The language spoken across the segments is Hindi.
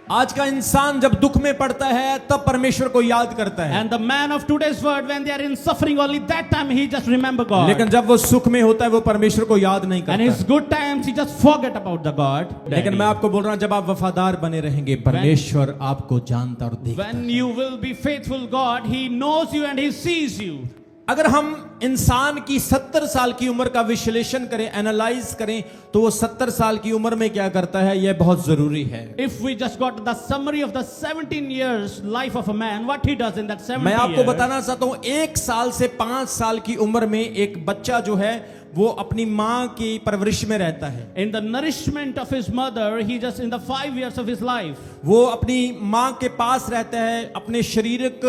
आज का इंसान जब दुख में पड़ता है तब परमेश्वर को याद करता है, And the man of today's world, when they are in suffering, only that time he just remember God. लेकिन जब वो सुख में होता है वो परमेश्वर को याद नहीं And his करता। good times, he just forget about the God. लेकिन मैं आपको बोल रहा हूं, जब आप वफादार बने रहेंगे परमेश्वर आपको जानता और देखता When है। you will be faithful, God, he knows you and he sees you. अगर हम इंसान की 70 साल की उम्र का विश्लेषण करें, एनालाइज करें, तो वो 70 साल की उम्र में क्या करता है, यह बहुत जरूरी है। If we just got the summary of the 17 years life of a man, what he does in that 70 मैं आपको years. बताना चाहता हूं, 1 साल से 5 साल की उम्र में एक बच्चा जो है वो अपनी माँ की परवरिश में रहता है। In the nourishment of his mother, he just in the 5 years of his life. वो अपनी माँ के पास रहता है, अपने शारीरिक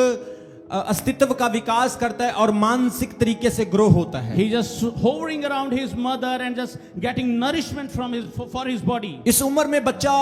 अस्तित्व का विकास करता है और मानसिक तरीके से ग्रो होता है। He just hovering around his mother and just getting nourishment from his for his body. इस उम्र में बच्चा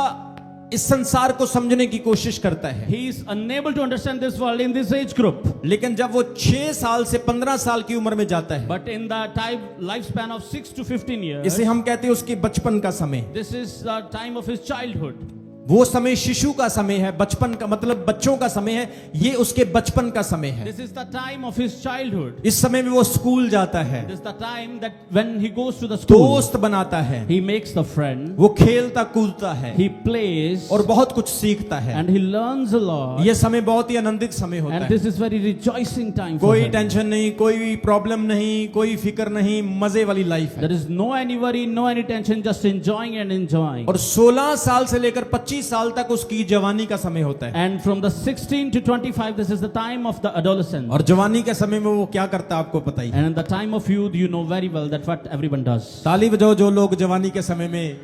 इस संसार को समझने की कोशिश करता है, He is unable to understand this world in this age group. लेकिन जब वो 6 साल से 15 साल की उम्र में जाता है, But in the time lifespan of 6 to 15 years, इसे हम कहते हैं उसके बचपन का समय। this is the time of his childhood. वो समय शिशु का समय है, बचपन का मतलब बच्चों का समय है, ये उसके बचपन का समय है। This is the time of his childhood. इस समय में वो स्कूल जाता है, This is the time that when he goes to the school, दोस्त बनाता है, he makes the friend, वो खेलता कूदता है he plays, और बहुत कुछ सीखता है। and he learns a lot. ये समय बहुत ही आनंदित समय होता And है। this is very rejoicing time for कोई him. टेंशन नहीं, कोई प्रॉब्लम नहीं, कोई फिक्र नहीं, मजे वाली लाइफ है। There is no any worry, no any tension, just enjoying and enjoying. और 16 साल से लेकर 25 साल तक उसकी जवानी का समय होता है। And from the 16 to 25, this is the time of the adolescent. और जवानी के समय में वो क्या करता है आपको पता ही है। And in the time of youth, you know very well that what everyone does. ताली बजाओ जो लोग जवानी के समय में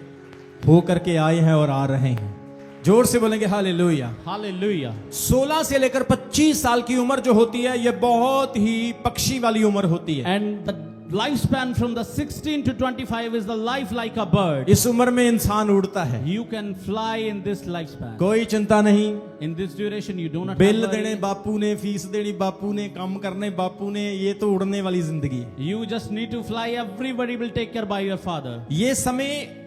हो करके आए हैं और आ रहे हैं, जोर से बोलेंगे हालेलुया। Hallelujah. 16 से लेकर 25 साल की उम्र जो होती है ये बहुत ही पक्षी वाली उम्र होती है। And the lifespan from the 16 to 25 is the life like a bird. इस उम्र में इंसान उड़ता है, You can fly in this lifespan. कोई चिंता नहीं। In this duration, you do not bill have देने worry. बापू ने, फीस देनी बापू ने, काम करने बापू ने, ये तो उड़ने वाली जिंदगी है। You just need to fly. Everybody will take care by your father. ये समय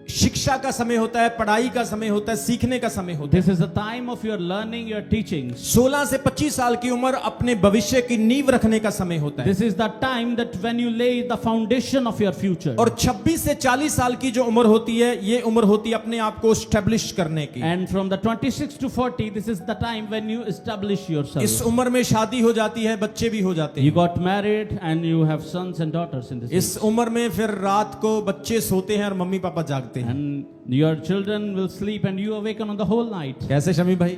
शिक्षा का समय होता है, पढ़ाई का समय होता है, सीखने का समय होता है। This is the time of your learning, your teachings. 16 से 25 साल की उम्र अपने भविष्य की नींव रखने का समय होता है। This is the time that when you lay the foundation of your future. और 26 से 40 साल की जो उम्र होती है, ये उम्र होती है अपने आप को स्टैब्लिश करने की। And from the 26 to 40, this is the time when you establish yourself. इस उम्र में शादी हो जाती है, बच्चे भी हो जाते You हैं। got married and you have sons and daughters in this इस उम्र में फिर रात को बच्चे सोते हैं और मम्मी पापा जागते age. हैं। And your children will sleep and you awaken on the whole night. कैसे शमी भाई?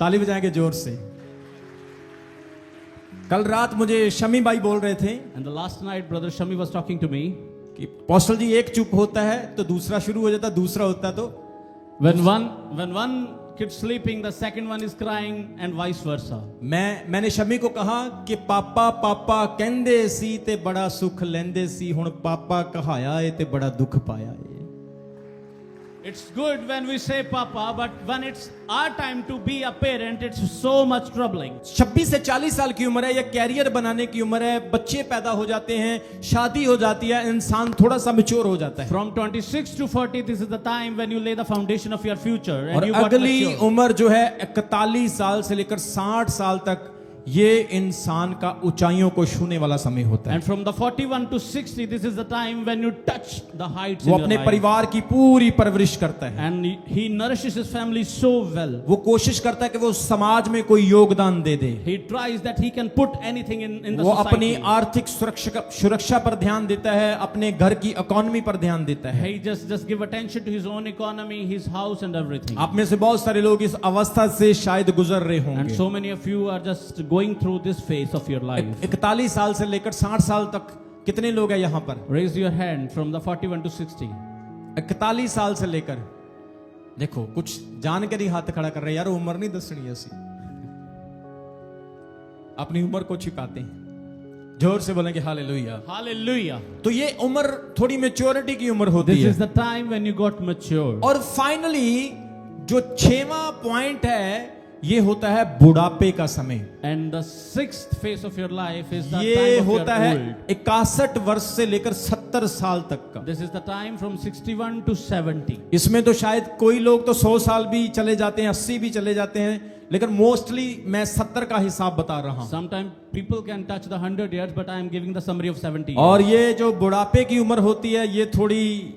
ताली बजाएंगे जोर से। कल रात मुझे शमी भाई बोल रहे थे And the last night, Brother Shami was talking to me. कि पौस्टल जी एक चुप होता है तो दूसरा शुरू हो जाता, दूसरा होता तो When one kid sleeping, the second one is crying and vice versa. मैंने शमी को कहा कि पापा पापा कहंदे सी ते बड़ा सुख लेंदे सी, हुण पापा कहाया है ते बड़ा दुख पाया है। It's good when we say Papa, but when it's our time to be a parent, it's so much troubling. 26 से 40 साल की उम्र है, ये कैरियर बनाने की उम्र है, बच्चे पैदा हो जाते हैं, शादी हो जाती है, इंसान थोड़ा सा मैच्योर हो जाता है। From 26 to 40, this is the time when you lay the foundation of your future. And और you got अगली mature. उम्र जो है 41 साल से लेकर 60 साल तक ये इंसान का ऊंचाइयों को छूने वाला समय होता है। And from the 41 to 60, this is the time when you touch the heights वो in your अपने life. परिवार की पूरी परवरिश करता है। And he nourishes his family so well. वो कोशिश करता है कि वो समाज में कोई योगदान दे दे। He tries that he can put anything in the वो अपनी society. आर्थिक सुरक्षा पर ध्यान देता है, अपने घर की इकोनॉमी पर ध्यान देता है। He just give attention to his own economy, his house and everything. आप में से बहुत सारे लोग इस अवस्था से शायद गुजर रहे And होंगे। so many of you are just going through this phase of your life. 41 साल से लेकर 60 साल तक कितने लोग हैं यहाँ पर? Raise your hand from the 41 to 60. 41 साल से लेकर, देखो कुछ जान कर ही हाथ खड़ा कर रहे हैं, यार उम्र नहीं दसनी ऐसी, अपनी उम्र को छिपाते हैं। जोर से बोलेंगे हालेलुया। Hallelujah. तो ये उम्र थोड़ी मेच्योरिटी की उम्र होती This है। is the time when you got mature. और फाइनली जो 6वां पॉइंट है ये होता है बुढ़ापे का समय। And the sixth phase of your life is the ये time of होता your है old. 61 वर्ष से लेकर 70 साल तक का। This is the time from 61 to 70. इसमें तो शायद कोई लोग तो 100 साल भी चले जाते हैं, 80 भी चले जाते हैं, लेकिन मोस्टली मैं 70 का हिसाब बता रहा हूं। Sometimes people can touch the 100 years, but I am giving the summary of 70 years. और ये जो बुढ़ापे की उम्र होती है ये थोड़ी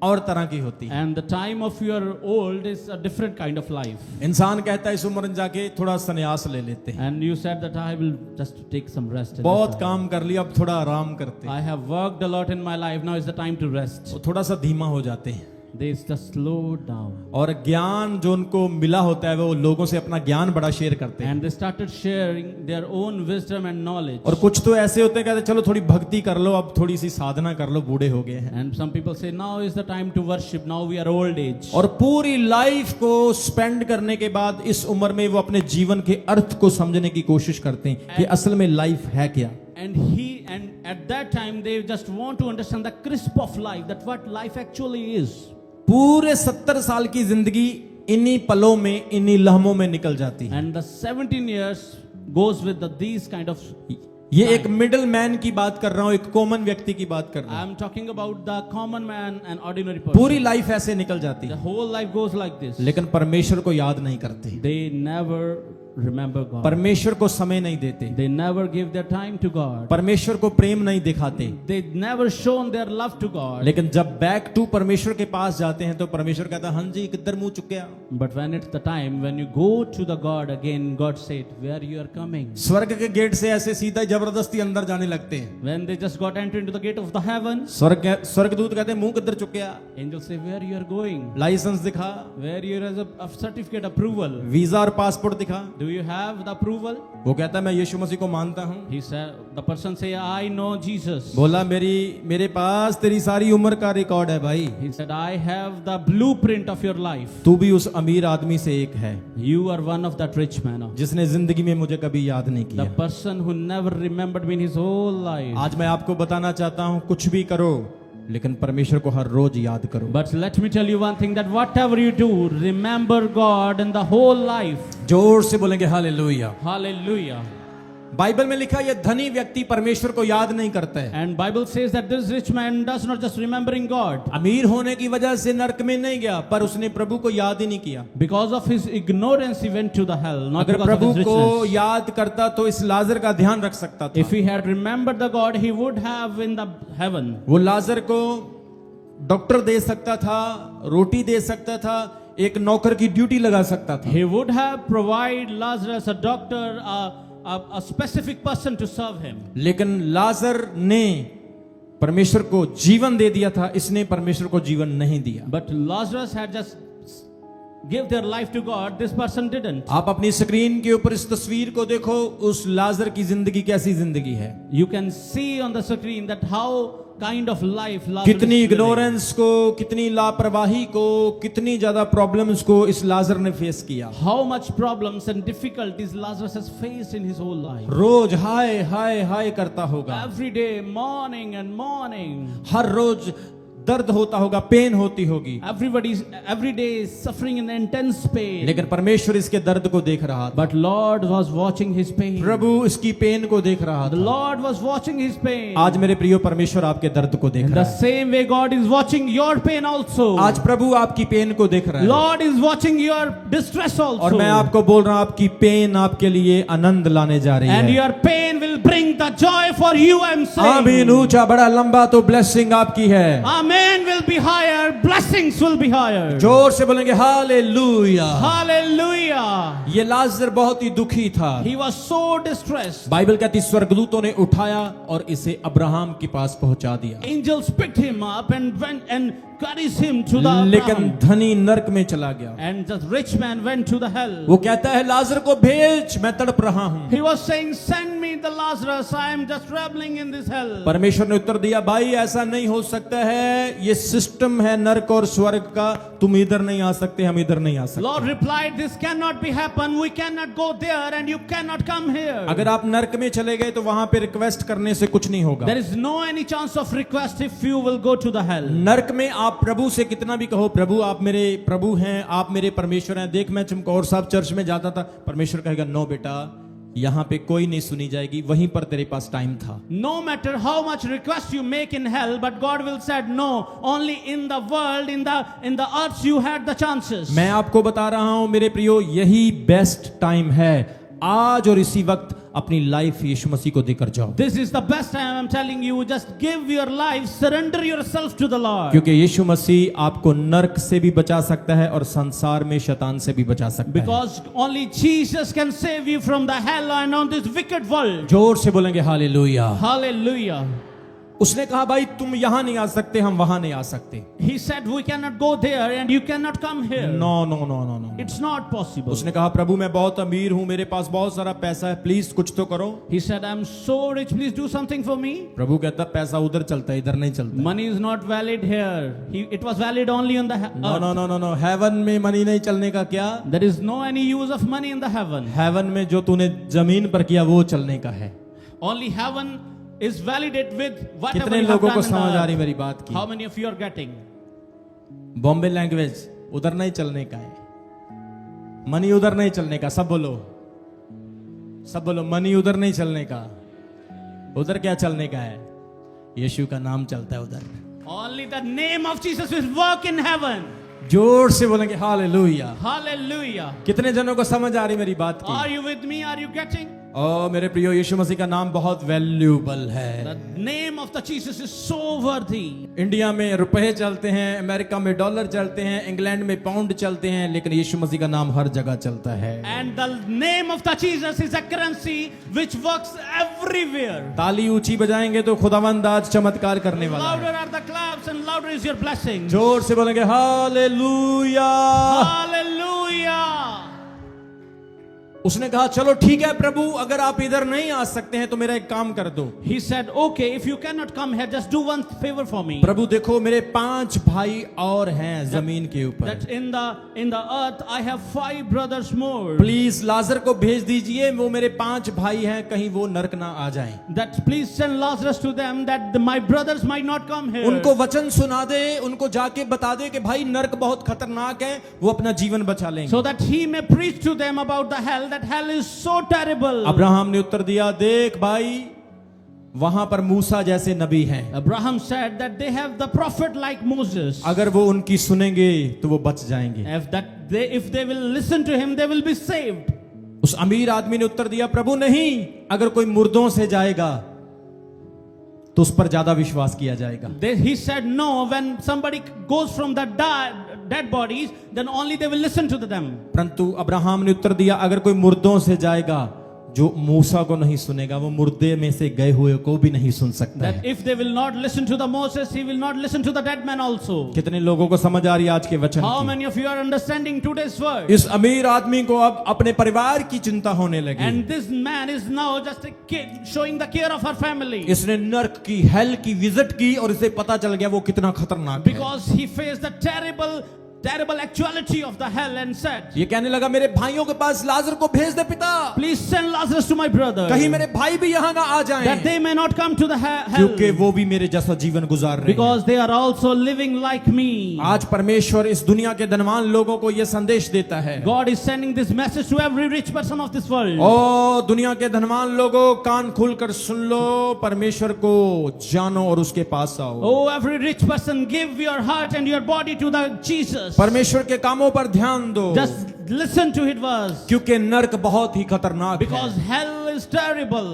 और तरह की होती है। And the time of your old is a different kind of life. इंसान कहता है इस उम्र में जाके थोड़ा संन्यास ले लेते हैं, And you said that I will just take some rest. in बहुत this time. काम कर लिया अब थोड़ा आराम करते हैं, I have worked a lot in my life. Now is the time to rest. वो थोड़ा सा धीमा हो जाते हैं। They just slow down. और ज्ञान जो उनको मिला होता है वो लोगों से अपना ज्ञान बड़ा शेयर करते हैं। And they started sharing their own wisdom and knowledge. और कुछ तो ऐसे होते हैं कहते हैं चलो थोड़ी भक्ति कर लो, अब थोड़ी सी साधना कर लो, बूढ़े हो गए हैं। And some people say, now is the time to worship. Now we are old age. और पूरी लाइफ को स्पेंड करने के बाद इस उम्र में वो अपने जीवन के अर्थ को समझने की कोशिश करते हैं कि असल में लाइफ है क्या। And at that time they just want to understand the crisp of life, that what life actually is. पूरे 70 साल की जिंदगी इन्हीं पलों में, इन्हीं लम्हों में निकल जाती है। And the 17 years goes with these kind of. ये एक मिडिल मैन की बात कर रहा हूं, एक कॉमन व्यक्ति की बात कर रहा I am talking about the common man and ordinary हूं। person. पूरी लाइफ ऐसे निकल जाती The है, whole life goes like this. लेकिन परमेश्वर को याद नहीं करते, They never remember God. परमेश्वर को समय नहीं देते, They never give their time to God. परमेश्वर को प्रेम नहीं दिखाते। They never shown their love to God. लेकिन जब बैक टू परमेश्वर के पास जाते हैं तो परमेश्वर कहता है हाँ जी किधर मुंह चुके आप। But when it's the time when you go to the God again, God said, where you are coming? स्वर्ग के गेट से ऐसे सीधा जबरदस्ती अंदर जाने लगते हैं। When they just got entered into the gate of the heaven, स्वर्गदूत कहते हैं मुंह किधर चुके आप, angels say, where you are going? License दिखा, Where you have a certificate approval? Visa और पासपोर्ट दिखा। Do you have the approval? वो कहता है मैं यीशु मसीह को मानता हूँ। He said, the person say, I know Jesus. बोला मेरे पास तेरी सारी उम्र का रिकॉर्ड है भाई, He said, I have the blueprint of your life. तू भी उस अमीर आदमी से एक है You are one of that rich man. जिसने जिंदगी में मुझे कभी याद नहीं The किया। person who never remembered me in his whole life. आज मैं आपको बताना चाहता हूँ कुछ भी करो लेकिन परमेश्वर को हर रोज याद करो। But let me tell you one thing, that whatever you do, remember God in the whole life. जोर से बोलेंगे हालेलुया। Hallelujah. बाइबल में लिखा ये धनी व्यक्ति परमेश्वर को याद नहीं करता है। And Bible says that this rich man does not just remembering God. अमीर होने की वजह से नरक में नहीं गया, पर उसने प्रभु को याद ही नहीं किया। Because of his ignorance he went to the hell, not अगर because of प्रभु his को richness. याद करता तो इस लाजर का ध्यान रख सकता था। If he had remembered the God, he would have in the heaven. वो लाजर को डॉक्टर दे सकता था, रोटी दे सकता था, एक नौकर की ड्यूटी लगा सकता था। He would have provided Lazarus a doctor, a specific person to serve him. लेकिन लाजर ने परमेश्वर को जीवन दे दिया था, इसने परमेश्वर को जीवन नहीं दिया। But Lazarus had just give their life to God. This person didn't. आप अपनी स्क्रीन के ऊपर इस तस्वीर को देखो, उस लाजर की जिंदगी कैसी जिंदगी है। You can see on the screen that how kind of life Lazarus कितनी is living. इग्नोरेंस को, कितनी लापरवाही को, कितनी ज्यादा प्रॉब्लम्स को इस लाजर ने फेस किया। How much problems and difficulties Lazarus has faced in his whole life. रोज हाय हाय हाय करता होगा, Every day, morning and morning. हर रोज दर्द होता होगा, पेन होती होगी, Every day is suffering in intense pain. लेकिन परमेश्वर इसके दर्द को देख रहा था। But Lord was watching his pain. प्रभु इसकी पेन को देख रहा The था। Lord was watching his pain. आज मेरे प्रियो परमेश्वर आपके दर्द को देख In रहा the है। same way God is watching your pain also. आज प्रभु आपकी पेन को देख रहा है। Lord is watching your distress also. और मैं आपको बोल रहा हूं आपकी पेन आपके लिए आनंद लाने जा रही And है। your pain will bring the joy for you, I'm saying. आमीन। ऊंचा बड़ा लंबा तो ब्लेसिंग आपकी है। Amen will be higher. Blessings will be higher. जोर से बोलेंगे हालेलुया। Hallelujah. ये लाजर बहुत ही दुखी था। He was so distressed. Bible कहती स्वर्गदूतों ने उठाया और इसे अब्राहम के पास पहुंचा दिया। Angels picked him up and went and carries him to the लेकिन Abraham. धनी नरक में चला गया। And the rich man went to the hell. वो कहता है लाजर को भेज, मैं तड़प रहा हूं। He was saying, send me need the Lazarus. I am just traveling in this hell. परमेश्वर ने उत्तर दिया, भाई ऐसा नहीं हो सकता है, ये सिस्टम है नरक और स्वर्ग का, तुम इधर नहीं आ सकते, हम इधर नहीं आ सकते। Lord replied, this cannot be happen. We cannot go there and you cannot come here. अगर आप नरक में चले गए तो वहां पे रिक्वेस्ट करने से कुछ नहीं होगा। There is no any chance of request if you will go to the hell. नरक में आप प्रभु से कितना भी कहो, प्रभु आप मेरे प्रभु हैं, आप मेरे परमेश्वर हैं। देख मैं चमकौर साहब चर्च में जाता था, परमेश्वर कहेगा नो बेटा, यहां पे कोई नहीं सुनी जाएगी, वहीं पर तेरे पास टाइम था। No matter how much request you make in hell, but God will said no. Only in the world, in the earth, you had the chances. मैं आपको बता रहा हूं मेरे प्रियो, यही बेस्ट टाइम है। आज और इसी वक्त अपनी लाइफ यीशु मसीह को देकर जाओ। This is the best time. I'm telling you, just give your life, surrender yourself to the Lord. क्योंकि यीशु मसीह आपको नरक से भी बचा सकता है और संसार में शैतान से भी बचा सकता है। Because only Jesus can save you from the hell and on this wicked world. जोर से बोलेंगे हालेलुया। Hallelujah. उसने कहा भाई तुम यहां नहीं आ सकते, हम वहां नहीं आ सकते। He said we cannot go there and you cannot come here. No no no no no. It's not possible. उसने कहा प्रभु मैं बहुत अमीर हूं, मेरे पास बहुत सारा पैसा है, प्लीज कुछ तो करो। He said I'm so rich, please do something for me. प्रभु कहता पैसा उधर चलता है, इधर नहीं चलता। Money is not valid here. It was valid only on the earth. No no no no no, heaven में मनी नहीं चलने का क्या? There is no any use of money in the heaven. Heaven में जो तूने जमीन पर किया वो चलने का है। Only heaven is validated with whatever कितने you have लोगों done को in the समझ आ earth. रही मेरी बात की? How many of you are getting? Bombay language उधर नहीं चलने का है, मनी उधर नहीं चलने का। सब बोलो, सब बोलो, मनी उधर नहीं चलने का। उधर क्या चलने का है? यीशु का नाम चलता है उधर। Only the name of Jesus will work in heaven. जोर से बोलेंगे हालेलुया। Hallelujah. कितने जनों को समझ आ रही मेरी बात की? Are you with me? Are you getting? ओ मेरे प्रियो, यीशु मसीह का नाम बहुत वैल्यूएबल है। The name of the Jesus is so worthy. India में रुपए चलते हैं, अमेरिका में डॉलर चलते हैं, इंग्लैंड में पाउंड चलते हैं, लेकिन यीशु मसीह का नाम हर जगह चलता है। And the name of the Jesus is a currency which works everywhere. ताली ऊंची बजाएंगे तो खुदावंद आज चमत्कार करने वाला है। Louder are the claps and louder is your blessing. जोर से बोलेंगे हालेलुया। Hallelujah. उसने कहा चलो ठीक है प्रभु, अगर आप इधर नहीं आ सकते हैं तो मेरा एक काम कर दो। He said, okay, if you cannot come here, just do one favor for me. प्रभु देखो मेरे 5 भाई और हैं जमीन के ऊपर, That in the earth I have 5 brothers more. Please लाजर को भेज दीजिए, वो मेरे 5 भाई हैं, कहीं वो नरक ना आ जाएं। That please send Lazarus to them that my brothers might not come here. उनको वचन सुना दे, उनको जाके बता दे कि भाई नरक बहुत खतरनाक है, वो अपना जीवन बचा लेंगे। So that he may preach to them about the hell, that hell is so terrible. Abraham ने उत्तर दिया, देख भाई वहां पर मूसा जैसे नबी हैं, Abraham said that they have the prophet like Moses. अगर वो उनकी सुनेंगे तो वो बच जाएंगे। If they will listen to him, they will be saved. उस अमीर आदमी ने उत्तर दिया, प्रभु नहीं, अगर कोई मुर्दों से जाएगा तो उस पर ज्यादा विश्वास किया जाएगा। He said no, when somebody goes from the dead bodies, then only they will listen to them. परंतु अब्राहम ने उत्तर दिया, अगर कोई मुर्दों से जाएगा, जो मूसा को नहीं सुनेगा वो मुर्दे में से गए हुए को भी नहीं सुन सकता That है। if they will not listen to the Moses, he will not listen to the dead man also. कितने लोगों को समझ आ रही है आज के वचन How की? many of you are understanding today's word? इस अमीर आदमी को अब अपने परिवार की चिंता होने लगी। And this man is now just a kid showing the care of her family. इसने नर्क की हेल की विजिट की और इसे पता चल गया वो कितना खतरनाक है। Because he faced the terrible actuality of the hell and said, ये कहने लगा, मेरे भाइयों के पास लाजर को भेज दे पिता, please send Lazarus to my brother, कहीं मेरे भाई भी यहाँ ना आ जाएं, that they may not come to the hell, क्योंकि वो भी मेरे जैसा जीवन गुजार रहे हैं। because they are also living like me. आज परमेश्वर इस दुनिया के धनवान लोगों को ये संदेश देता है, God is sending this message to every rich person of this world. ओ दुनिया के धनवान लोगों, कान खोलकर सुन लो, परमेश्वर को जानो और उसके पास आओ। Oh, every rich person, give your heart and your body to the Jesus. परमेश्वर के कामों पर ध्यान दो, Just listen to it verse. क्योंकि नरक बहुत ही खतरनाक Because है। hell is terrible.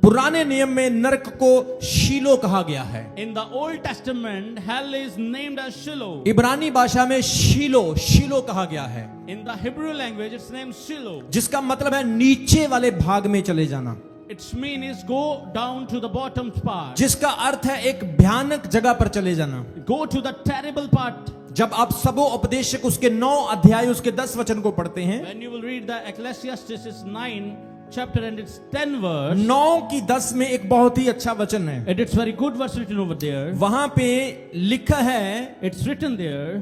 पुराने नियम में नरक को शीलो कहा गया है। In the Old Testament, hell is named as Shiloh. इब्रानी भाषा में शीलो कहा गया है, In the Hebrew language, it's named Shiloh. जिसका मतलब है नीचे वाले भाग में चले जाना, Its mean is go down to the bottom part. जिसका अर्थ है एक भयानक जगह पर चले जाना। Go to the terrible part. जब आप सबो उपदेशक उसके 9 अध्याय उसके 10 वचन को पढ़ते हैं, When you will read the Ecclesiastes 9, chapter and its 10 verse. 9:10 में एक बहुत ही अच्छा वचन है. And it's very good verse written over there. वहां पे लिखा है It's written there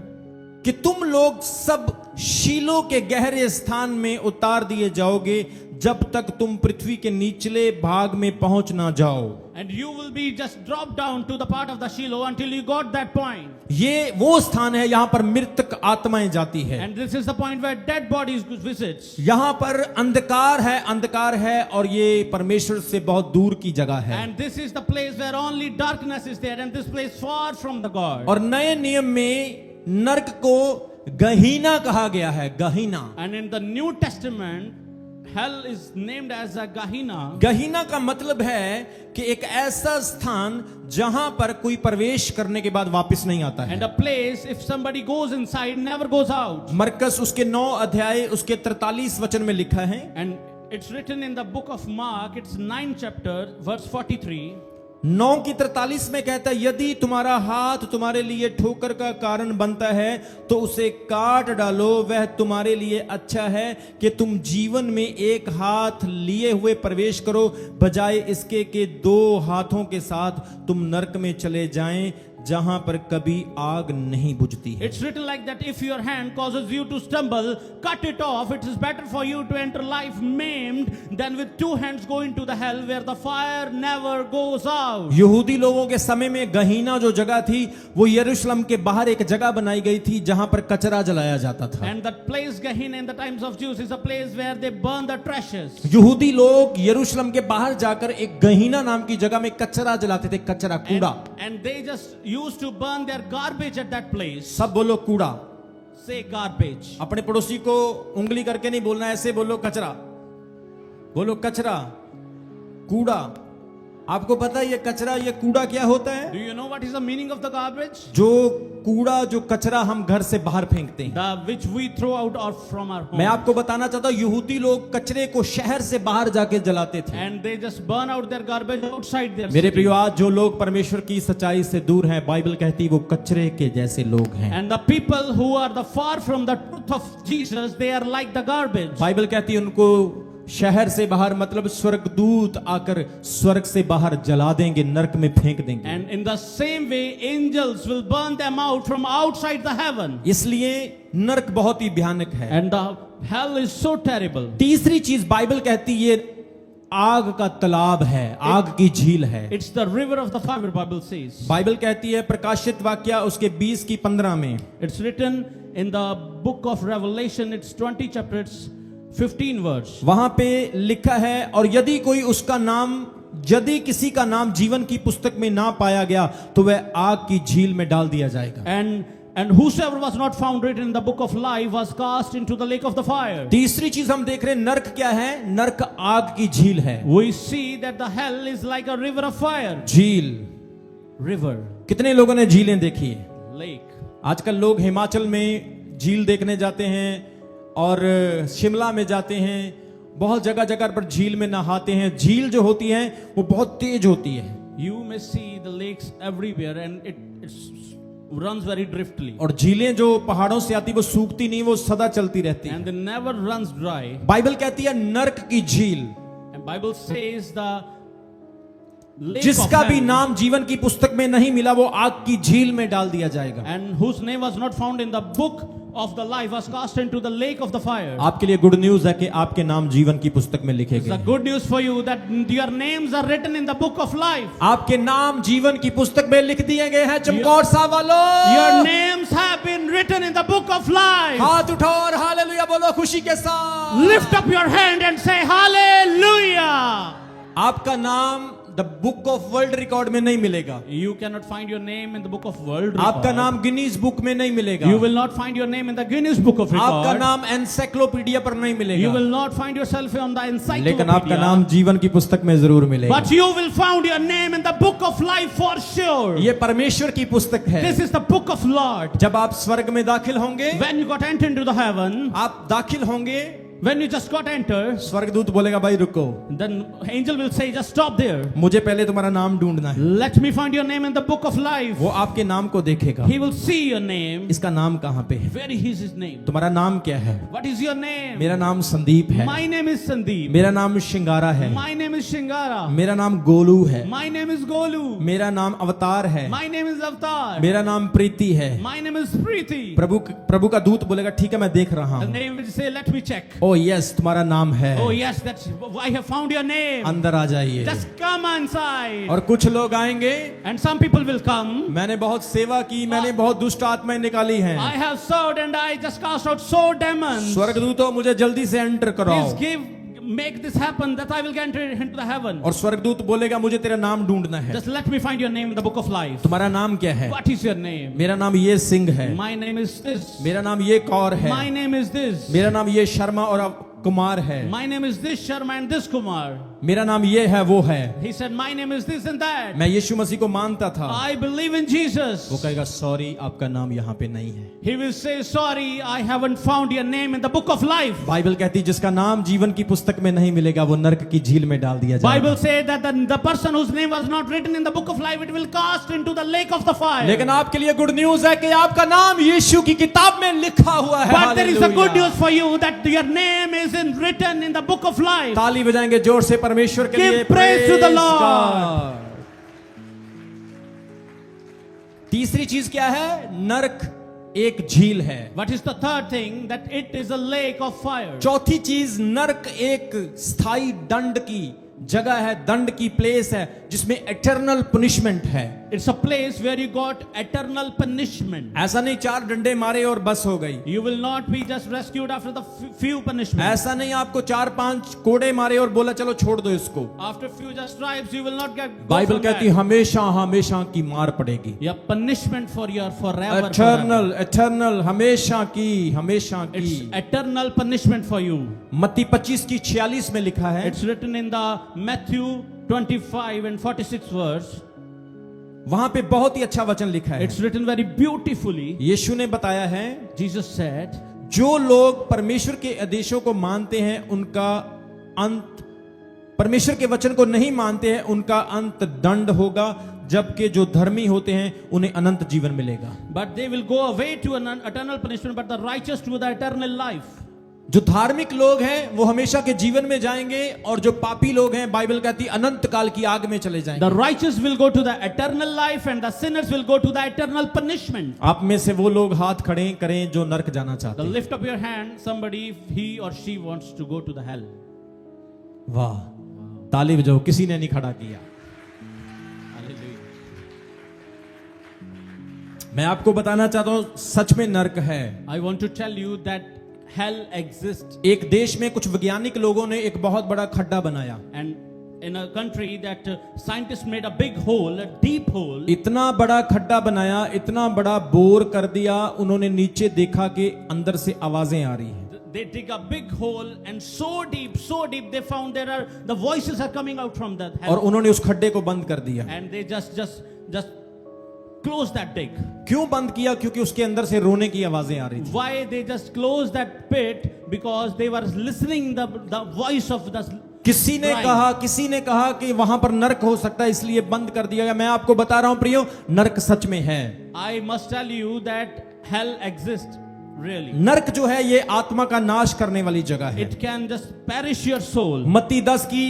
कि तुम लोग सब शीलो के गहरे स्थान में उतार दिए जाओगे जब तक तुम पृथ्वी के निचले भाग में पहुंच ना जाओ. and you will be just dropped down to the part of the Shiloh until you got that point. ये वो स्थान है यहां पर मृतक आत्माएं जाती है. And this is the point where dead bodies visits. यहां पर अंधकार है और ये परमेश्वर से बहुत दूर की जगह है. And this is the place where only darkness is there, and this place far from the God. और नए नियम में नरक को गहीना कहा गया है. गहीना. And in the New Testament, hell is named as a Gehenna. गहीना का मतलब है कि एक ऐसा स्थान जहां पर कोई प्रवेश करने के बाद वापस नहीं आता है. And a place, if somebody goes inside, never goes out. मरकस उसके 9 अध्याय उसके 43 वचन में लिखा है. And it's written in the book of Mark, it's 9th chapter, verse 43. 9:43 में कहता है यदि तुम्हारा हाथ तुम्हारे लिए ठोकर का कारण बनता है तो उसे काट डालो. वह तुम्हारे लिए अच्छा है कि तुम जीवन में एक हाथ लिए हुए प्रवेश करो बजाय इसके कि 2 हाथों के साथ तुम नरक में चले जाएं जहां पर कभी आग नहीं बुझती है. It's written like that, if your hand causes you to stumble, cut it off. It is better for you to enter life maimed than with 2 hands go into the hell where the fire never goes out. यहूदी लोगों के समय में गहीना जो जगह थी वो यरूशलेम के बाहर एक जगह बनाई गई थी जहां पर कचरा जलाया जाता था. And that place Gehenna in the times of Jews is a place where they burn the trashes. यहूदी लोग यरूशलेम के बाहर जाकर एक गहीना नाम की जगह में कचरा जलाते थे. कचरा, कूड़ा. And they just used to burn their garbage at that place. सब बोलो कूड़ा. Say garbage. अपने पड़ोसी को उंगली करके नहीं बोलना, ऐसे बोलो कचरा. बोलो कचरा, कूड़ा. आपको पता है ये कचरा, ये कूड़ा क्या होता है? Do you know what is the meaning of the garbage? जो कूड़ा, जो कचरा हम घर से बाहर फेंकते हैं, The which we throw out or from our home. मैं आपको बताना चाहता हूं यहूदी लोग कचरे को शहर से बाहर जाके जलाते थे. And they just burn out their garbage outside their मेरे city. प्रियो, आज जो लोग परमेश्वर की सच्चाई से दूर हैं, बाइबल कहती है वो कचरे के जैसे लोग हैं. And the people who are the far from the truth of Jesus, they are like the garbage. Bible कहती है उनको शहर से बाहर मतलब स्वर्गदूत आकर स्वर्ग से बाहर जला देंगे, नरक में फेंक देंगे. And in the same way, angels will burn them out from outside the heaven. इसलिए नरक बहुत ही भयानक है. And the hell is so terrible. तीसरी चीज बाइबल कहती है ये आग का तालाब है, आग की झील है. It's the river of the fire, Bible says. Bible कहती है प्रकाशित वाक्य उसके 20:15 में, It's written in the book of Revelation, it's 20 chapter, it's 15 verse. वहां पे लिखा है और यदि कोई उसका नाम, यदि किसी का नाम जीवन की पुस्तक में ना पाया गया तो वह आग की झील में डाल दिया जाएगा. And whosoever was not found written in the book of life was cast into the lake of the fire. तीसरी चीज हम देख रहे हैं, नरक क्या है? नरक आग की झील है. We see that the hell is like a river of fire. झील. River, कितने लोगों ने झीलें देखी है? lake. आजकल लोग हिमाचल में झील देखने जाते हैं और शिमला में जाते हैं. बहुत जगह जगह पर झील में नहाते हैं. झील जो होती है वो बहुत तेज होती है. You may see the lakes everywhere and it runs very driftily. और झीलें जो पहाड़ों से आती वो सूखती नहीं, वो सदा चलती रहती And है. they never runs dry. Bible कहती है नरक की झील, And Bible says the lake जिसका of भी hell, नाम जीवन की पुस्तक में नहीं मिला वो आग की झील में डाल दिया जाएगा. and whose name was not found in the book of the life was cast into the lake of the fire. आपके लिए गुड न्यूज है कि आपके नाम जीवन की पुस्तक में लिखे It's गए the हैं. good news for you that your names are written in the book of life. आपके नाम जीवन की पुस्तक में लिख दिए गए हैं. चमकौर साहब वालों, Your names have been written in the book of life. हाथ उठाओ और हालेलुया बोलो खुशी के साथ. Lift up your hand and say hallelujah. आपका नाम the book of world record में नहीं मिलेगा. You cannot find your name in the book of world आपका record. नाम गिनीज बुक में नहीं मिलेगा. You will not find your name in the Guinness book of आपका record. नाम एनसाइक्लोपीडिया पर नहीं You मिलेगा. will not find yourself on the लेकिन आपका encyclopedia. नाम जीवन की पुस्तक में जरूर मिलेगा. But you will find your name in the book of life for sure. ये परमेश्वर की पुस्तक है. This is the book of Lord. जब आप स्वर्ग में दाखिल होंगे, When you got entered into the heaven, आप दाखिल होंगे when you just got entered, स्वर्गदूत बोलेगा भाई रुको, then angel will say, just stop there. मुझे पहले तुम्हारा नाम ढूंढना है। Let me find your name in the book of life. वो आपके नाम को देखेगा, He will see your name. इसका नाम कहाँ पे है, Where is his name? तुम्हारा नाम क्या है? What is your name? मेरा नाम संदीप है, My name is Sandeep. मेरा नाम शिंगारा है, My name is Shingara. मेरा नाम गोलू है, My name is Golu. मेरा नाम अवतार है, My name is Avatar. मेरा नाम प्रीति है। My name is Preeti. प्रभु का दूत बोलेगा ठीक है मैं देख रहा The हूँ। name will say, let me check. O yes तुम्हारा नाम है, Oh yes, that's, I have found your name. अंदर आ जाइए। Just come inside. और कुछ लोग आएंगे, And some people will come. मैंने बहुत सेवा की, मैंने बहुत दुष्ट आत्माएं निकाली हैं, I have served and I just cast out so demons. स्वर्गदूतों मुझे जल्दी से एंटर कराओ। Please make this happen that I will get into the heaven. और स्वर्गदूत बोलेगा मुझे तेरा नाम ढूंढना है। Just let me find your name in the book of life. तुम्हारा नाम क्या है? What is your name? मेरा नाम ये सिंह है, My name is this. मेरा नाम ये कौर है, My name is this. मेरा नाम ये शर्मा और कुमार है, My name is this Sharma and this Kumar. मेरा नाम ये है वो है। He said, my name is this and that. मैं यीशु मसीह को मानता था। I believe in Jesus. वो कहेगा सॉरी आपका नाम यहाँ पे नहीं है। He will say, sorry, I haven't found your name in the book of life. Bible कहती है जिसका नाम जीवन की पुस्तक में नहीं मिलेगा वो नरक की झील में डाल दिया जाएगा। Bible says that the person whose name was not written in the book of life, it will cast into the lake of the fire. लेकिन आपके लिए गुड न्यूज है कि आपका नाम यीशु की किताब में लिखा हुआ है। But there is a good hallelujah. news for you that your name is written in the book of life. ताली बजाएंगे जोर से परमेश्वर के Give लिए। praise to the Praise Lord. God. तीसरी चीज क्या है? नरक एक झील है। What is the third thing? That it is a lake of fire. चौथी चीज नरक एक स्थायी दंड की जगह है, दंड की प्लेस है जिसमें एटर्नल पनिशमेंट है। It's a place where you got eternal punishment. ऐसा नहीं चार डंडे मारे और बस हो गई। You will not be just rescued after the few punishments. ऐसा नहीं आपको चार पांच कोड़े मारे और बोला चलो छोड़ दो इसको। After few just stripes, you will not get. Bible कहती हमेशा हमेशा की मार पड़ेगी। Your punishment for your forever. Eternal eternal हमेशा की। It's eternal punishment for you. मत्ती 25 की 46 में लिखा है। It's written in the Matthew 25 and 46 verse. वहां पे बहुत ही अच्छा वचन लिखा है। It's written very beautifully. यीशु ने बताया है Jesus said, जो लोग परमेश्वर के आदेशों को मानते हैं उनका अंत, परमेश्वर के वचन को नहीं मानते हैं उनका अंत दंड होगा, जबकि जो धर्मी होते हैं उन्हें अनंत जीवन मिलेगा। but they will go away to an eternal punishment, but the righteous to the eternal life. जो धार्मिक लोग हैं वो हमेशा के जीवन में जाएंगे और जो पापी लोग हैं बाइबल कहती है अनंत काल की आग में चले जाएंगे। The righteous will go to the eternal life and the sinners will go to the eternal punishment. आप में से वो लोग हाथ खड़े करें जो नरक जाना चाहते हैं। Lift up your hand, somebody, he or she wants to go to the hell. वाह, ताली बजाओ, किसी ने नहीं खड़ा किया। मैं आपको बताना चाहता हूं सच में नरक है। I want to tell you that hell exists. एक देश में कुछ वैज्ञानिक लोगों ने एक बहुत बड़ा खड्डा बनाया। And in a country that scientists made a big hole, a deep hole. इतना बड़ा खड्डा बनाया, इतना बड़ा बोर कर दिया, उन्होंने नीचे देखा कि अंदर से आवाजें आ रही हैं। They dig a big hole and so deep they found the voices are coming out from that hell. और उन्होंने उस खड्डे को बंद कर दिया। And they just close that dig. क्यों बंद किया? क्योंकि उसके अंदर से रोने की आवाजें आ रही थी। Why they just closed that pit? Because they were listening the voice of the किसी ने कहा कि वहां पर नरक हो सकता है इसलिए बंद कर दिया गया। मैं आपको बता रहा हूं प्रियो, नरक सच में है। I must tell you that hell exists really. नरक जो है ये आत्मा का नाश करने वाली जगह है। It can just perish your soul. मत्ती 10 की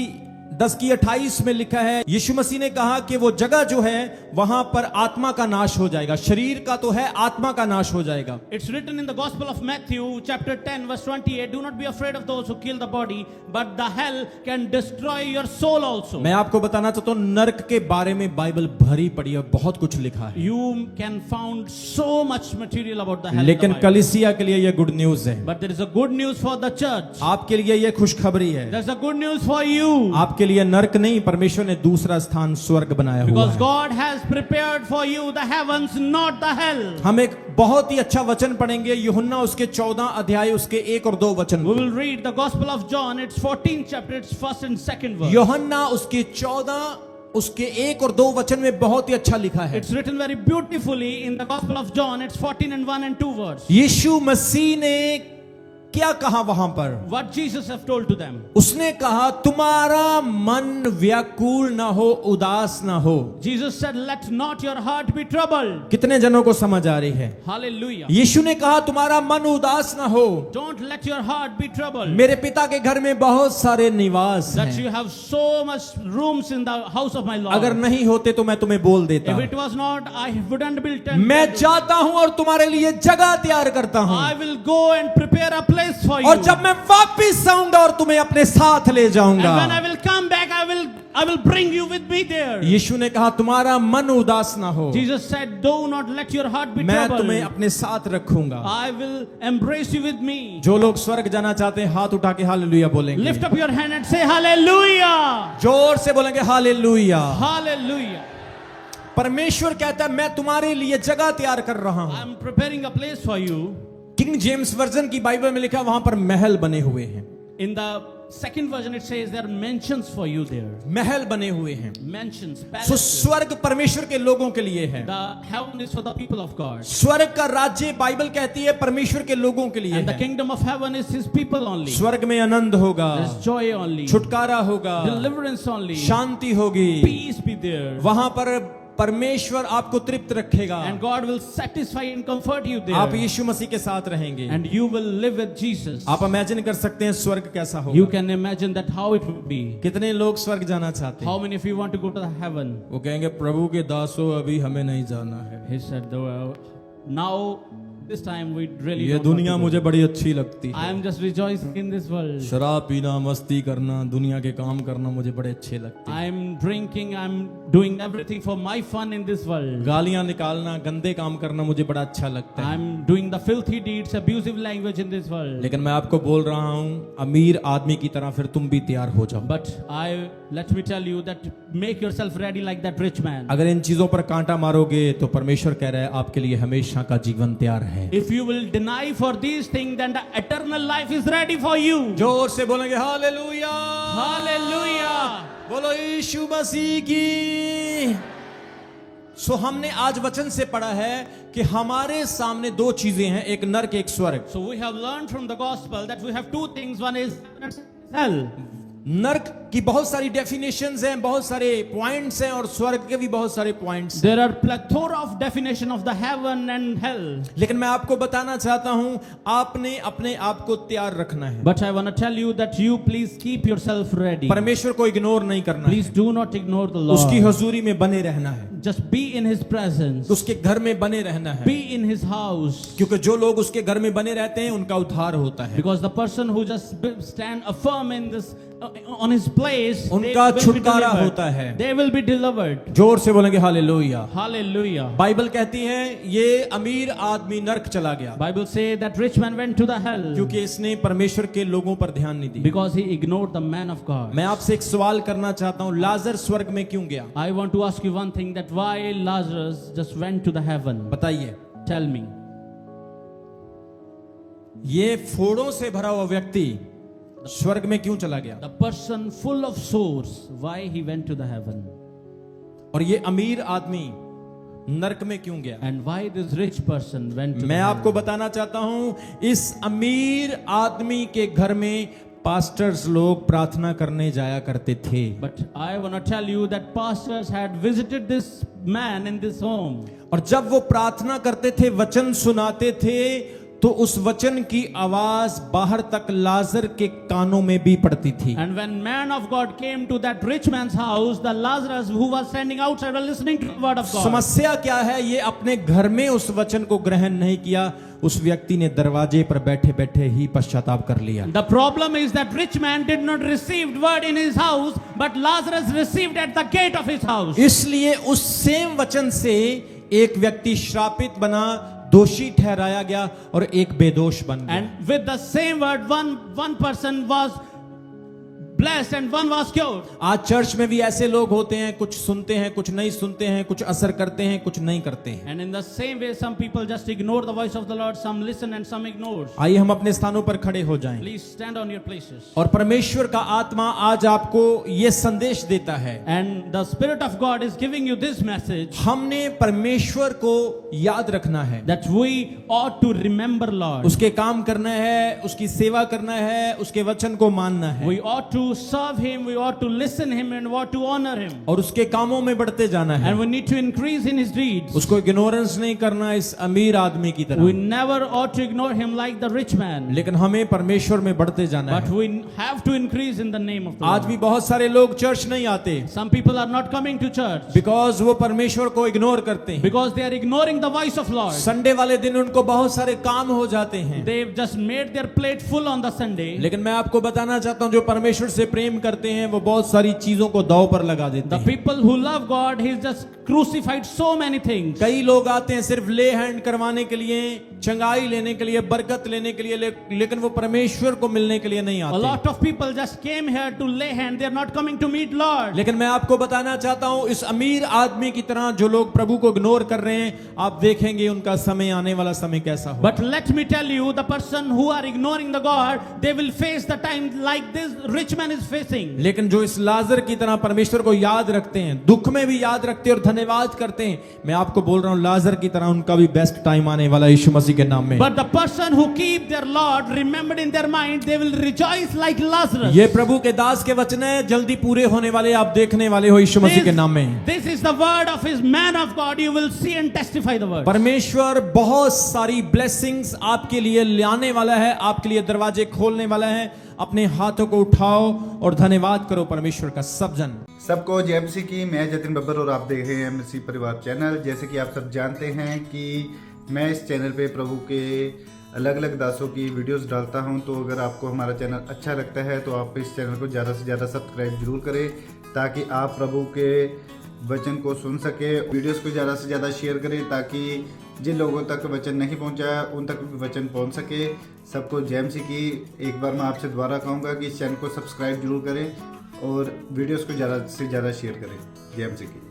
28 में लिखा है, यीशु मसीह ने कहा कि वो जगह जो है वहां पर आत्मा का नाश हो जाएगा। शरीर का तो है, आत्मा का नाश हो जाएगा। It's written in the Gospel of Matthew chapter 10 verse 28, do not be afraid of those who kill the body, but the hell can destroy your soul also. मैं आपको बताना चाहता हूं नरक के बारे में बाइबल भरी पड़ी है, बहुत कुछ लिखा है। You can found so much material about the hell. लेकिन कलीसिया के लिए यह गुड न्यूज है। But there is a good news for the church. आपके लिए यह खुशखबरी है। There's a good news for you. आपके लिए नरक नहीं, परमेश्वर ने दूसरा स्थान स्वर्ग बनाया हुआ Because है। God has prepared for you the heavens, not the hell. हम एक बहुत ही अच्छा वचन पढ़ेंगे, यूहन्ना उसके 14 अध्याय उसके 1 और 2 वचन। We will read the Gospel of John, its 14th chapter, its 1st and 2nd verse. यूहन्ना उसके 14 उसके 1 और 2 वचन में बहुत ही अच्छा लिखा है। It's written very beautifully in the Gospel of John, its 14 and 1 and 2 verse. यीशु मसीह ने क्या कहा वहां पर? What Jesus have told to them? उसने कहा तुम्हारा मन व्याकुल ना हो, उदास ना हो। Jesus said, let not your heart be troubled. कितने जनों को समझ आ रही है? Hallelujah. यीशु ने कहा तुम्हारा मन उदास ना हो, Don't let your heart be troubled. मेरे पिता के घर में बहुत सारे निवास That हैं, you have so much rooms in the house of my Lord. अगर नहीं होते तो मैं तुम्हें बोल देता। If it was not, I wouldn't be tempted. मैं जाता हूं और तुम्हारे लिए जगह तैयार करता हूं, I will go and prepare a place for you. और जब मैं वापिस आऊंगा और तुम्हें अपने साथ ले And जाऊंगा। when I will come back, I will bring you with me there. यीशु ने कहा तुम्हारा मन उदास ना हो, Jesus said, do not let your heart be मैं troubled. तुम्हें अपने साथ रखूंगा। I will embrace you with me. जो लोग स्वर्ग जाना चाहते हैं हाथ उठा के हालेलुया बोलेंगे। Lift up your hand and say hallelujah. जोर से बोलेंगे हालेलुया। Hallelujah. परमेश्वर कहता है मैं तुम्हारे लिए जगह तैयार कर रहा हूं। I am preparing a place for you. King James version की बाइबल में लिखा वहां पर महल बने हुए हैं। In the second version it says there are mansions for you there. महल बने हुए हैं। Mansions, सो palaces. स्वर्ग परमेश्वर के लोगों के लिए है। The heaven is for the people of God. स्वर्ग का राज्य बाइबल कहती है परमेश्वर के लोगों के लिए And the है। kingdom of heaven is his people only. स्वर्ग में आनंद होगा, There's joy only. छुटकारा होगा, Deliverance only. शांति होगी, Peace be there. वहां पर परमेश्वर आपको तृप्त रखेगा। And God will satisfy and comfort you आप there. यीशु मसीह के साथ रहेंगे। And you will live with Jesus. आप इमेजिन कर सकते हैं स्वर्ग कैसा You होगा। can imagine that how it would be. कितने लोग स्वर्ग जाना चाहते How हैं? many of you want to go to the heaven? वो कहेंगे प्रभु के दासों अभी हमें नहीं जाना है, He said, now this time we really ये don't want दुनिया to go. मुझे बड़ी अच्छी लगती I है। am just rejoicing in this world. शराब पीना, मस्ती करना, दुनिया के काम करना मुझे बड़े अच्छे लगते हैं। I am drinking, I am doing everything for my fun in this world. गालियां निकालना, गंदे काम करना मुझे बड़ा अच्छा लगता I है। am doing the filthy deeds, abusive language in this world. लेकिन मैं आपको बोल रहा हूँ अमीर आदमी की तरह फिर तुम भी तैयार हो जाओ। But let me tell you that make yourself ready like that rich man. अगर इन चीजों पर कांटा मारोगे तो परमेश्वर कह रहा है आपके लिए हमेशा का जीवन तैयार है। If you will deny for these things, then the eternal life is ready for you. जोर से बोलेंगे हालेलुया, Hallelujah. बोलो यीशु मसीह की। सो हमने आज वचन से पढ़ा है कि हमारे सामने दो चीजें हैं, एक नरक एक स्वर्ग। So we have learned from the gospel that we have two things. One is hell. नरक की बहुत सारी डेफिनेशंस हैं, बहुत सारे पॉइंट्स हैं, और स्वर्ग के भी बहुत सारे points. There are plethora of definition of the heaven and hell. लेकिन मैं आपको बताना चाहता हूं आपने अपने आप को तैयार रखना है। But I want to tell you that you please keep yourself ready. परमेश्वर को इग्नोर नहीं करना Please है, do not ignore the उसकी Lord. हुजूरी में बने रहना है, Just be in His presence. उसके घर में बने रहना है, Be in His house. क्योंकि जो लोग उसके घर में बने रहते हैं उनका उद्धार होता है, Because the person who just stand firm in this on His place, they उनका will be छुटकारा delivered. होता है। They will be delivered. जोर से बोलेंगे हालेलुया। Hallelujah. बाइबल कहती है ये अमीर आदमी नरक चला गया Bible say that rich man went to the hell क्योंकि इसने परमेश्वर के लोगों पर ध्यान नहीं दिया। because he ignored the man of God. मैं आपसे एक सवाल करना चाहता हूं, लाजर स्वर्ग में क्यों गया? I want to ask you one thing, that why Lazarus just went to the heaven? बताइए। Tell me. ये फोड़ों से भरा हुआ व्यक्ति स्वर्ग में क्यों चला गया? The person full of sores, why he went to the heaven? और ये अमीर आदमी नरक में क्यों गया? And why this rich person went to मैं the आपको heaven? बताना चाहता हूं इस अमीर आदमी के घर में पास्टर्स लोग प्रार्थना करने जाया करते थे। But I want to tell you that pastors had visited this man in this home. और जब वो प्रार्थना करते थे, वचन सुनाते थे, तो उस वचन की आवाज बाहर तक लाजर के कानों में भी पड़ती थी। And when man of God came to that rich man's house, the Lazarus who was standing outside was listening to the word of God. समस्या क्या है? ये अपने घर में उस वचन को ग्रहण नहीं किया, उस व्यक्ति ने दरवाजे पर बैठे बैठे ही पश्चाताप कर लिया। The problem is that rich man did not receive word in his house, but Lazarus received at the gate of his house. इसलिए उस सेम वचन से एक व्यक्ति श्रापित बना, दोषी ठहराया गया, और एक बेदोष बन गया। And with the same word, one person was blessed and one was cured. आज चर्च में भी ऐसे लोग होते हैं, कुछ सुनते हैं, कुछ नहीं सुनते हैं, कुछ असर करते हैं, कुछ नहीं करते हैं। And in the same way, some people just ignore the voice of the Lord, some listen and some ignore. आइए हम अपने स्थानों पर खड़े हो जाएं। Please stand on your places. और परमेश्वर का आत्मा आज आपको ये संदेश देता है, And the Spirit of God is giving you this message हमने परमेश्वर को याद रखना है, that we ought to remember Lord. उसके काम करना है, उसकी सेवा करना है, उसके वचन को मानना है We ought to serve Him, we ought to listen Him, and we ought to honor Him. और उसके कामों में बढ़ते जाना है। And we need to increase in His deeds. उसको इग्नोरेंस नहीं करना इस अमीर आदमी की We तरह, never ought to ignore Him like the rich man. लेकिन हमें परमेश्वर में बढ़ते जाना But है। we have to increase in the name of the आज Lord. भी बहुत सारे लोग चर्च नहीं आते Some people are not coming to church because वो परमेश्वर को इग्नोर करते हैं। because they are ignoring the voice of Lord. Sunday वाले दिन उनको बहुत सारे काम हो जाते हैं, They've just made their plate full on the Sunday. लेकिन मैं आपको बताना चाहता हूं जो परमेश्वर से प्रेम करते हैं वो बहुत सारी चीजों को दांव पर लगा देते The हैं। people who love God, He's just crucified so many things. कई लोग आते हैं सिर्फ ले हैंड करवाने के लिए, चंगाई लेने के लिए, बरकत लेने के लिए, लेकिन वो परमेश्वर को मिलने के लिए नहीं A आते। lot of people just came here to lay hand. They're not coming to meet Lord. लेकिन मैं आपको बताना चाहता हूं इस अमीर आदमी की तरह जो लोग प्रभु को इग्नोर कर रहे हैं, आप देखेंगे उनका समय आने वाला समय कैसा हो। But let me tell you, the person who are ignoring the God, they will face the time like this rich man is facing. लेकिन जो इस लाजर की तरह परमेश्वर को याद रखते हैं, दुख में भी याद रखते हैं और धन्यवाद करते हैं, मैं आपको बोल रहा हूं लाजर की तरह उनका भी बेस्ट टाइम आने वाला यीशु मसीह के नाम में। But the person who keep their Lord remembered in their mind, they will rejoice like Lazarus. ये प्रभु के दास के वचन है, जल्दी पूरे होने वाले आप देखने वाले हो यीशु मसीह के नाम में। This is the word of His man of God. You will see and testify the word. परमेश्वर बहुत सारी ब्लेसिंग्स आपके लिए लाने वाला है, आपके लिए दरवाजे खोलने वाला है। अपने हाथों को उठाओ और धन्यवाद करो परमेश्वर का। सब जन सबको जय मसीह की। मैं जतिन बब्बर और आप देख रहे हैं मसीह परिवार चैनल। जैसे कि आप सब जानते हैं कि मैं इस चैनल पे प्रभु के अलग अलग दासों की वीडियोस डालता हूं, तो अगर आपको हमारा चैनल अच्छा लगता है तो आप इस चैनल को ज़्यादा से ज़्यादा सब्सक्राइब जरूर करें ताकि आप प्रभु के वचन को सुन सके। वीडियोस को ज़्यादा से ज़्यादा शेयर करें ताकि जिन लोगों तक वचन नहीं पहुंचा उन तक भी वचन पहुंच सके। सबको जय मसीह की। एक बार मैं आपसे दोबारा कहूँगा कि इस चैनल को सब्सक्राइब जरूर करें और वीडियोस को ज़्यादा से ज़्यादा शेयर करें। जय मसीह की।